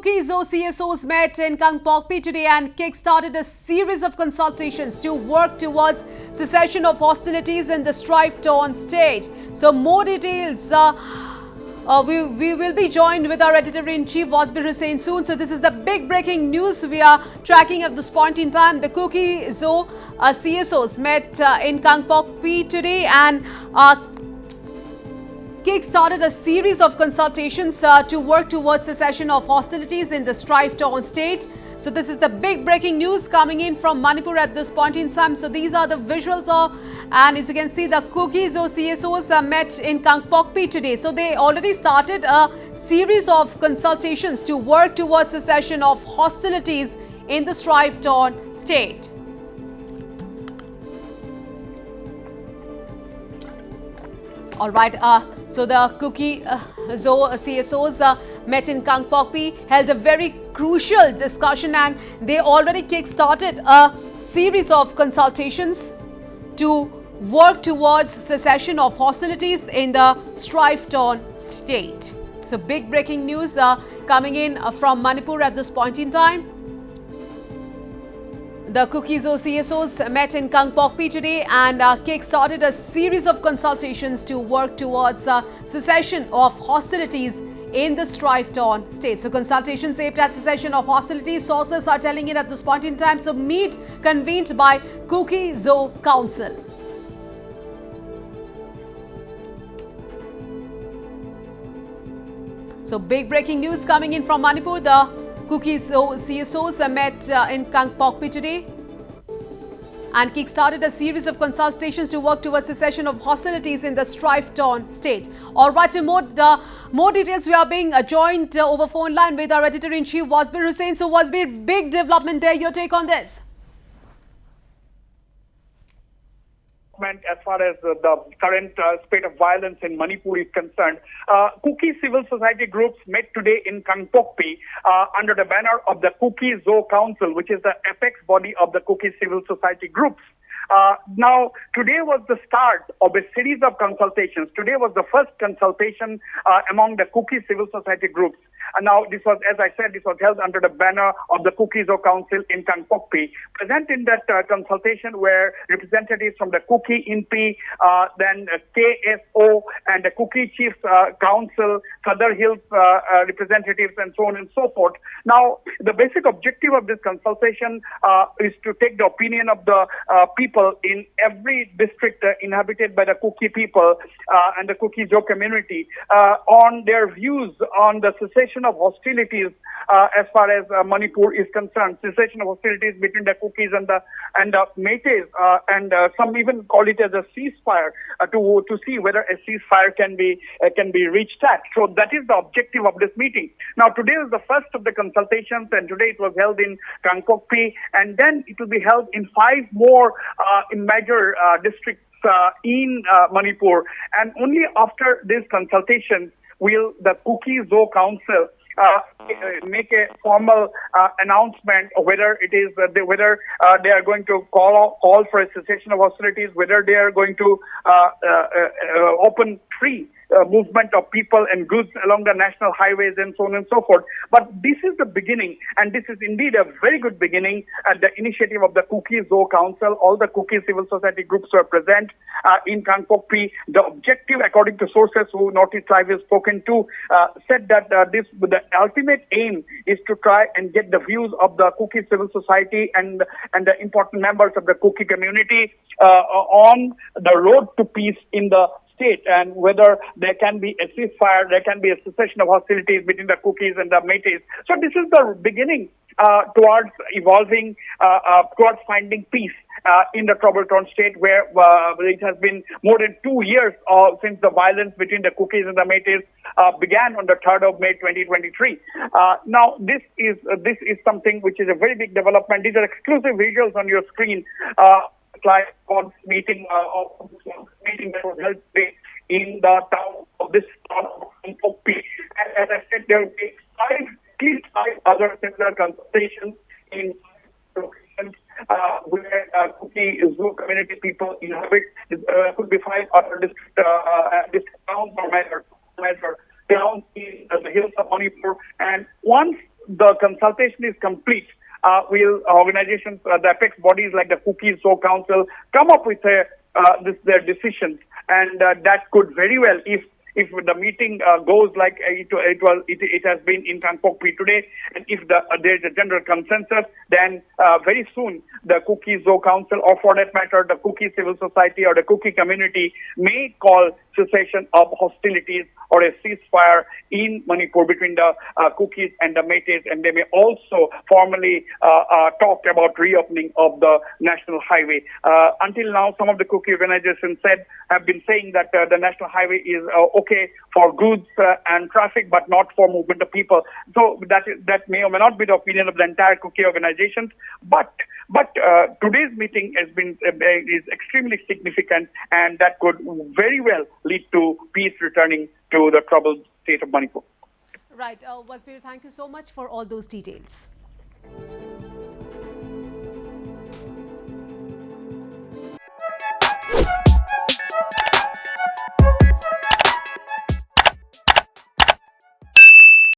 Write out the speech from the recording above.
Kuki-Zo CSOS met in Kangpokpi today and kick-started a series of consultations to work towards cessation of hostilities in the strife-torn state. So more details, we will be joined with our editor-in-chief Wasbir Hussain soon. So this is the big breaking news we are tracking at this point in time. The Kuki-Zo CSOS met in Kangpokpi today and kick-started a series of consultations to work towards cessation of hostilities in the strife-torn state. So this is the big breaking news coming in from Manipur at this point in time. So these are the visuals and as you can see, the Kuki-Zo CSOs met in Kangpokpi today. So they already started a series of consultations to work towards cessation of hostilities in the strife-torn state. All right, so the Kuki-Zo CSOs met in Kangpokpi, held a very crucial discussion and they already kick-started a series of consultations to work towards cessation of hostilities in the strife-torn state. So big breaking news coming in from Manipur at this point in time. The Kuki-Zo CSOs met in Kangpokpi today and kick-started a series of consultations to work towards cessation of hostilities in the strife-torn state. So consultations aimed at cessation of hostilities, sources are telling it at this point in time. So meet convened by Kuki-Zo Council. So big breaking news coming in from Manipur. The Kuki-Zo CSOs met in Kangpokpi today and kick-started a series of consultations to work towards cessation of hostilities in the strife-torn state. All right, so more details, we are being joined over phone line with our editor-in-chief Wasbir Hussain. So Wasbir, big development there, your take on this? As far as the current spate of violence in Manipur is concerned, Kuki civil society groups met today in Kangpokpi under the banner of the Kuki-Zo Council, which is the apex body of the Kuki civil society groups. Now, today was the start of a series of consultations. Today was the first consultation among the Kuki civil society groups. And now, this was, as I said, this was held under the banner of the Kuki-Zo Council in Kangpokpi. Present in that consultation were representatives from the Kuki INPI, then KSO, and the Kuki Chiefs Council, Sadar Hills representatives, and so on and so forth. Now, the basic objective of this consultation is to take the opinion of the people in every district inhabited by the Kuki people and the Kuki-Zo community on their views on the cessation of hostilities as far as Manipur is concerned. Cessation of hostilities between the Kukis and the Meiteis, and some even call it as a ceasefire to see whether a ceasefire can be reached at. So that is the objective of this meeting. Now today is the first of the consultations, and today it was held in Kangpokpi, and then it will be held in 5 more in major districts in Manipur. And only after this consultation will the Kuki-Zo Council make a formal announcement of whether it is whether they are going to call for a cessation of hostilities, whether they are going to open free movement of people and goods along the national highways and so on and so forth. But this is the beginning, and this is indeed a very good beginning at the initiative of the Kuki-Zo Council. All the Kuki civil society groups were present in Kangpokpi. The objective, according to sources who Northeast Tribe has spoken to, said that the ultimate aim is to try and get the views of the Kuki civil society and the important members of the Kuki community on the road to peace in the state, and whether there can be a ceasefire, there can be a cessation of hostilities between the Kukis and the Meiteis. So this is the beginning towards evolving, towards finding peace in the trouble-torn state, where it has been more than 2 years since the violence between the Kukis and the Meiteis began on the 3rd of May 2023. Now, this is something which is a very big development. These are exclusive visuals on your screen. Like on meeting that was held today in the town of this town of Kangpokpi. And as I said, there will be at least 5 other similar consultations in locations where Kuki-Zo community people inhabit. Could be 5 other district towns or major towns in the hills of Manipur. And once the consultation is complete, will organizations, the apex bodies like the Kuki-Zo Council, come up with their decisions, and that could very well, if the meeting goes like it has been in Kangpokpi today, and if there's a general consensus, then very soon the Kuki-Zo Council, or for that matter the Kuki civil society or the Kuki community, may call cessation of hostilities or a ceasefire in Manipur between the Kukis and the Métis, and they may also formally talk about reopening of the national highway. Until now, some of the Kuki organizations have been saying that the national highway is okay for goods and traffic, but not for movement of people. So that may or may not be the opinion of the entire Kuki organizations. But today's meeting is extremely significant, and that could very well lead to peace returning to the troubled state of Manipur. Right. Wasbir, thank you so much for all those details.